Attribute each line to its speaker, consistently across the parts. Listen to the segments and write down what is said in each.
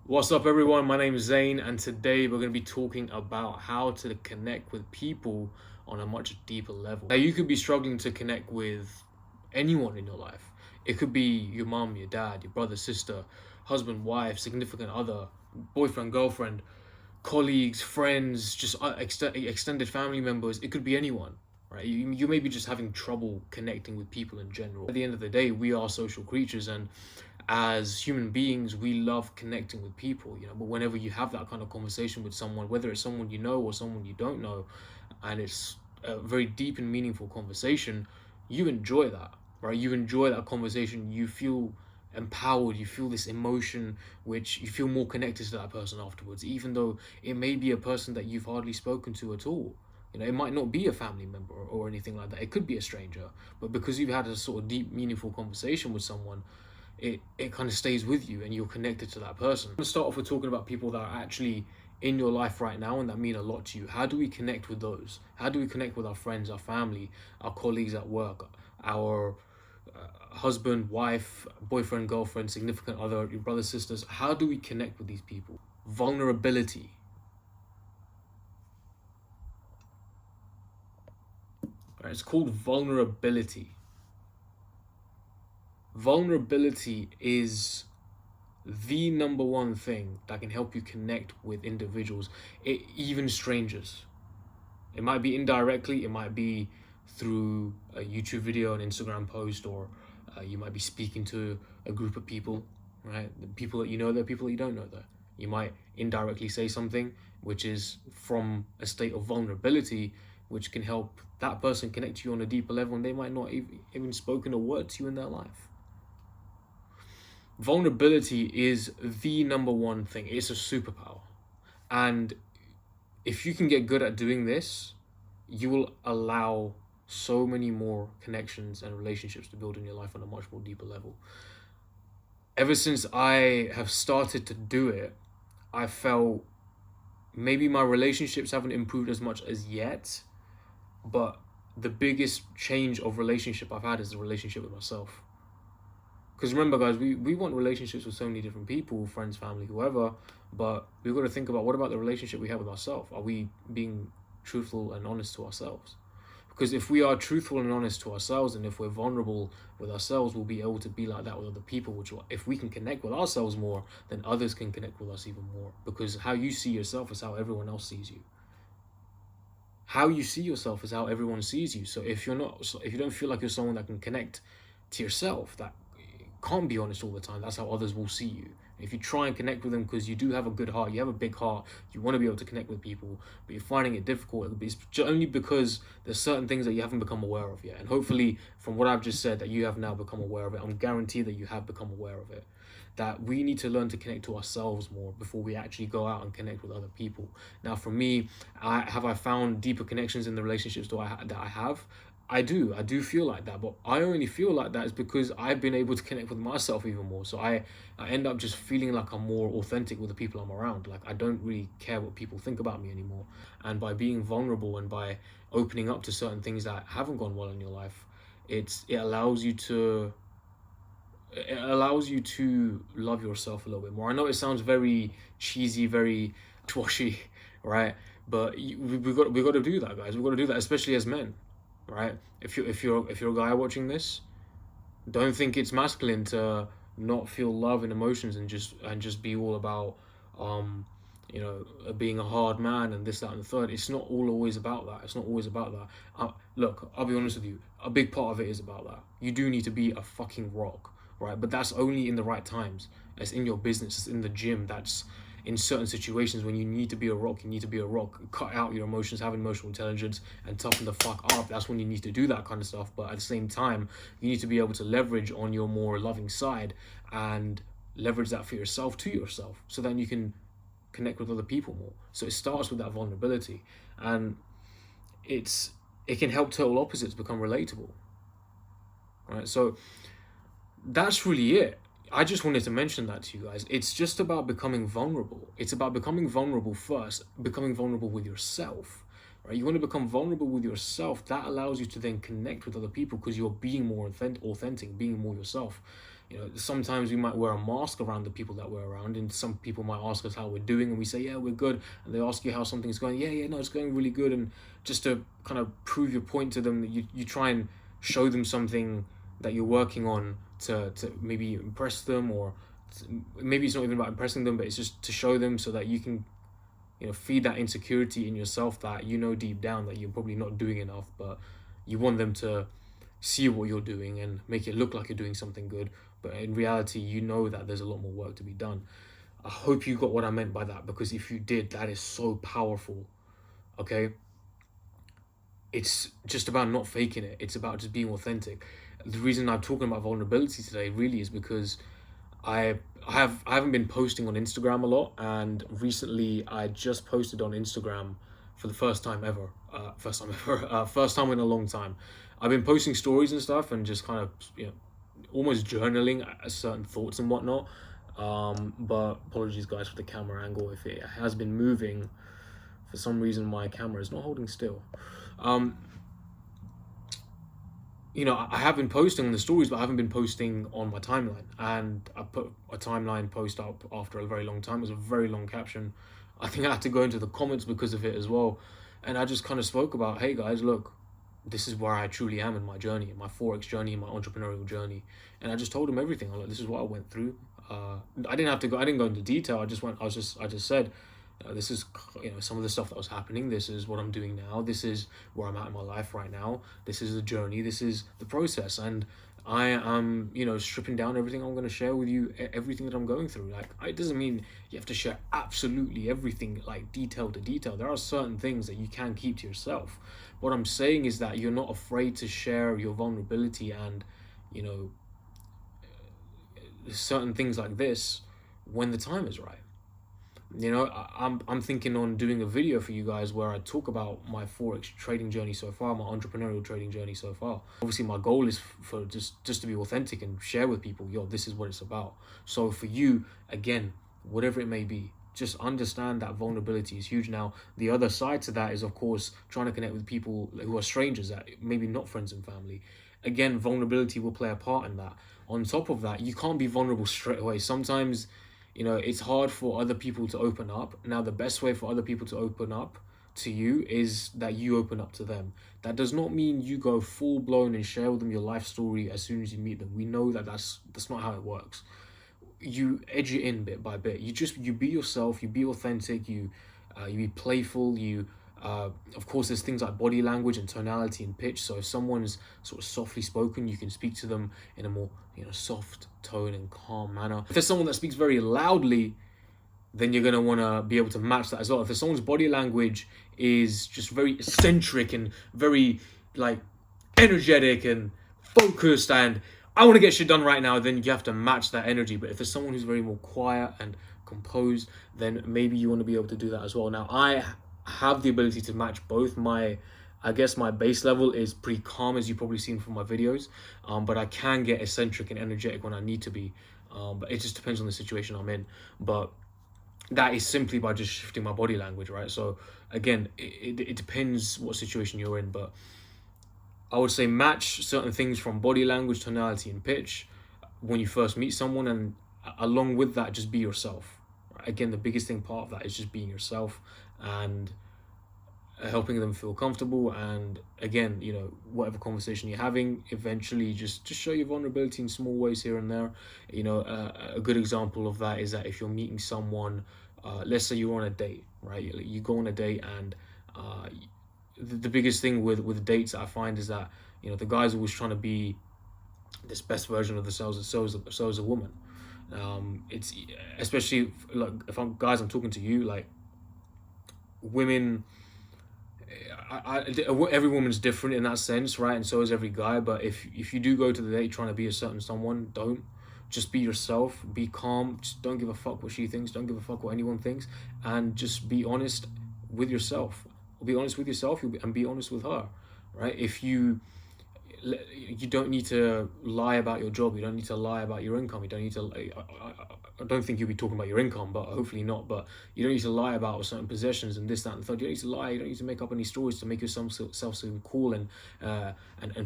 Speaker 1: What's up, everyone? My name is Zane, and today we're going to be talking about how to connect with people on a much deeper level. Now, you could be struggling to connect with anyone in your life. It could be your mom, your dad, your brother, sister, husband, wife, significant other, boyfriend, girlfriend, colleagues, friends, just extended family members. It could be anyone, right? You may be just having trouble connecting with people in general. At the end of the day, we are social creatures, and as human beings, we love connecting with people, But whenever you have that kind of conversation with someone, whether it's someone you know or someone you don't know, and it's a very deep and meaningful conversation, you enjoy that, right? You enjoy that conversation. You feel empowered. You feel this emotion, which you feel more connected to that person afterwards, even though it may be a person that you've hardly spoken to at all. It might not be a family member or anything like that. It could be a stranger, but because you've had a sort of deep, meaningful conversation with someone, it kind of stays with you and you're connected to that person. I'm going to start off with talking about people that are actually in your life right now and that mean a lot to you. How do we connect with those? How do we connect with our friends, our family, our colleagues at work, our husband, wife, boyfriend, girlfriend, significant other, your brothers, sisters? How do we connect with these people? Vulnerability. Right, it's called vulnerability. Vulnerability is the number one thing that can help you connect with individuals, even strangers. It might be indirectly, it might be through a YouTube video, an Instagram post, or you might be speaking to a group of people, right? The people that you know, there, people that you don't know there. You might indirectly say something which is from a state of vulnerability, which can help that person connect to you on a deeper level, and they might not even spoken a word to you in their life. Vulnerability is the number one thing. It's a superpower. And if you can get good at doing this, you will allow so many more connections and relationships to build in your life on a much more deeper level. Ever since I have started to do it, I felt maybe my relationships haven't improved as much as yet, but the biggest change of relationship I've had is the relationship with myself. Because remember, guys, we want relationships with so many different people, friends, family, whoever, but we've got to think about, what about the relationship we have with ourselves? Are we being truthful and honest to ourselves? Because if we are truthful and honest to ourselves, and if we're vulnerable with ourselves, we'll be able to be like that with other people, which if we can connect with ourselves more, then others can connect with us even more. Because how you see yourself is how everyone else sees you. How you see yourself is how everyone sees you. So if you don't feel like you're someone that can connect to yourself, that can't be honest all the time, that's how others will see you. If you try and connect with them because you do have a good heart, you have a big heart, you want to be able to connect with people, but you're finding it difficult, it's only because there's certain things that you haven't become aware of yet. And hopefully, from what I've just said, that you have now become aware of it. I'm guaranteed that you have become aware of it. That we need to learn to connect to ourselves more before we actually go out and connect with other people. Now, for me, I found deeper connections in the relationships that I have. I do feel like that, but I only feel like that is because I've been able to connect with myself even more. So I end up just feeling like I'm more authentic with the people I'm around. Like, I don't really care what people think about me anymore. And by being vulnerable and by opening up to certain things that haven't gone well in your life, it allows you to love yourself a little bit more. I know it sounds very cheesy, very washy, right? But we got to do that, guys. We've got to do that, especially as men, right? If you're a guy watching this, don't think it's masculine to not feel love and emotions and just be all about being a hard man and this, that, and the third. It's not always about that. It's not always about that. Look, I'll be honest with you. A big part of it is about that. You do need to be a fucking rock, right? But that's only in the right times. It's in your business. It's in the gym. That's in certain situations when you need to be a rock. You need to be a rock. Cut out your emotions, have emotional intelligence, and toughen the fuck up. That's when you need to do that kind of stuff. But at the same time, you need to be able to leverage on your more loving side and leverage that for yourself, to yourself, so then you can connect with other people more. So it starts with that vulnerability, and it can help total opposites become relatable. Right? So that's really it. I just wanted to mention that to you guys. It's just about becoming vulnerable. It's about becoming vulnerable first, becoming vulnerable with yourself. Right? You want to become vulnerable with yourself. That allows you to then connect with other people because you're being more authentic, being more yourself. You know, sometimes we might wear a mask around the people that we're around, and some people might ask us how we're doing, and we say, yeah, we're good. And they ask you how something's going. Yeah, no, it's going really good. And just to kind of prove your point to them, you try and show them something that you're working on to maybe impress them, or maybe it's not even about impressing them, but it's just to show them so that you can, you know, feed that insecurity in yourself that you know deep down that you're probably not doing enough, but you want them to see what you're doing and make it look like you're doing something good, but in reality you know that there's a lot more work to be done. I hope you got what I meant by that, because if you did, that is so powerful. Okay, it's just about not faking it, it's about just being authentic. The reason I'm talking about vulnerability today really is because I haven't been posting on Instagram a lot, and recently I just posted on Instagram for the first time ever. First time in a long time. I've been posting stories and stuff, and just kind of, you know, almost journaling certain thoughts and whatnot. But apologies, guys, for the camera angle. If it has been moving, for some reason my camera is not holding still. You know, I have been posting on the stories, but I haven't been posting on my timeline. And I put a timeline post up after a very long time. It was a very long caption. I think I had to go into the comments because of it as well. And I just kind of spoke about, hey guys, look, this is where I truly am in my journey, in my Forex journey, in my entrepreneurial journey. And I just told them everything. I'm like, this is what I went through. I didn't go into detail. I just said, this is, you know, some of the stuff that was happening. This is what I'm doing now. This is where I'm at in my life right now. This is the journey. This is the process. And I am, you know, stripping down everything I'm going to share with you, everything that I'm going through. Like, it doesn't mean you have to share absolutely everything, like detail to detail. There are certain things that you can keep to yourself. What I'm saying is that you're not afraid to share your vulnerability and, you know, certain things like this when the time is right. You know, I'm thinking on doing a video for you guys where I talk about my Forex trading journey so far, my entrepreneurial trading journey so far. Obviously, my goal is for just to be authentic and share with people, yo, this is what it's about. So for you, again, whatever it may be, just understand that vulnerability is huge. Now, the other side to that is, of course, trying to connect with people who are strangers, that maybe not friends and family. Again, vulnerability will play a part in that. On top of that, you can't be vulnerable straight away. Sometimes, you know, it's hard for other people to open up. Now, the best way for other people to open up to you is that you open up to them. That does not mean you go full blown and share with them your life story as soon as you meet them. We know that that's not how it works. You edge it in bit by bit. You be yourself. You be authentic. You be playful. Of course, there's things like body language and tonality and pitch. So if someone's sort of softly spoken, you can speak to them in a more, you know, soft tone and calm manner. If there's someone that speaks very loudly, then you're gonna want to be able to match that as well. If there's someone's body language is just very eccentric and very like energetic and focused and I want to get shit done right now, then you have to match that energy. But if there's someone who's very more quiet and composed, then maybe you want to be able to do that as well. Now, I have the ability to match both. I guess my base level is pretty calm, as you've probably seen from my videos, but I can get eccentric and energetic when I need to be. But it just depends on the situation I'm in. But that is simply by just shifting my body language, right? So again, it depends what situation you're in, but I would say match certain things from body language, tonality, and pitch when you first meet someone, and along with that, just be yourself. Again, the biggest thing part of that is just being yourself and helping them feel comfortable. And again, you know, whatever conversation you're having, eventually just show your vulnerability in small ways here and there. You know, a good example of that is that if you're meeting someone, let's say you're on a date, right? You go on a date, and the biggest thing with dates that I find is that, you know, the guy's always trying to be this best version of themselves, and so is a woman. It's especially like if I'm talking to you, like women, every woman's different in that sense, right? And so is every guy. But if you do go to the date trying to be a certain someone, don't. Just be yourself, be calm, just don't give a fuck what she thinks, don't give a fuck what anyone thinks, and just be honest with yourself. Be honest with yourself and be honest with her, right? If you don't need to lie about your job, you don't need to lie about your income, you don't need to I don't think you'll be talking about your income, but hopefully not. But you don't need to lie about certain possessions and this, that, and the third. You don't need to lie. You don't need to make up any stories to make yourself seem cool and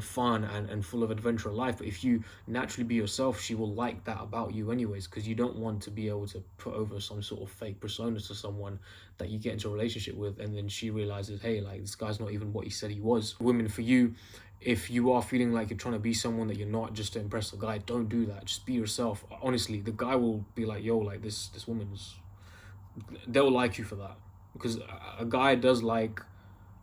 Speaker 1: fun and full of adventure in life. But if you naturally be yourself, she will like that about you anyways, because you don't want to be able to put over some sort of fake persona to someone that you get into a relationship with, and then she realizes, hey, like, this guy's not even what he said he was. Women, for you, if you are feeling like you're trying to be someone that you're not just to impress the guy, don't do that. Just be yourself. Honestly, the guy will be like, yo, like, this woman's, they'll like you for that, because a guy does like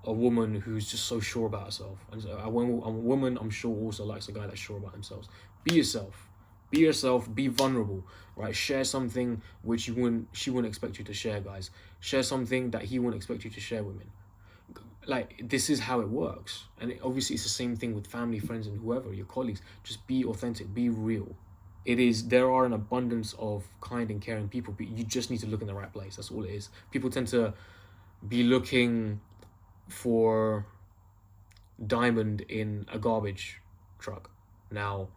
Speaker 1: a woman who's just so sure about herself, and a woman, I'm sure, also likes a guy that's sure about themselves. Be yourself. Be yourself. Be vulnerable, right? Share something which she wouldn't expect you to share, guys. Share something that he wouldn't expect you to share, women. Like, this is how it works. And obviously it's the same thing with family, friends, and whoever, your colleagues. Just be authentic. Be real. There are an abundance of kind and caring people, but you just need to look in the right place. That's all it is. People tend to be looking for diamond in a garbage truck. Now,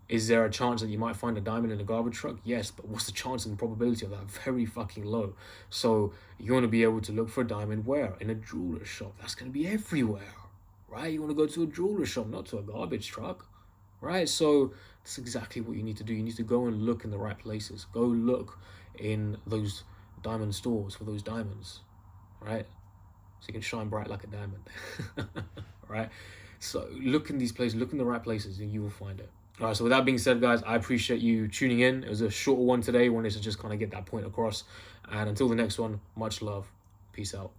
Speaker 1: is there a chance that you might find a diamond in a garbage truck? Yes, but what's the chance and probability of that? Very fucking low. So you want to be able to look for a diamond where? In a jeweler shop. That's going to be everywhere, right? You want to go to a jeweler shop, not to a garbage truck, right? So that's exactly what you need to do. You need to go and look in the right places. Go look in those diamond stores for those diamonds, right? So you can shine bright like a diamond, right? So look in these places, look in the right places, and you will find it. All right, so with that being said, guys, I appreciate you tuning in. It was a shorter one today. Wanted to just kind of get that point across. And until the next one, much love. Peace out.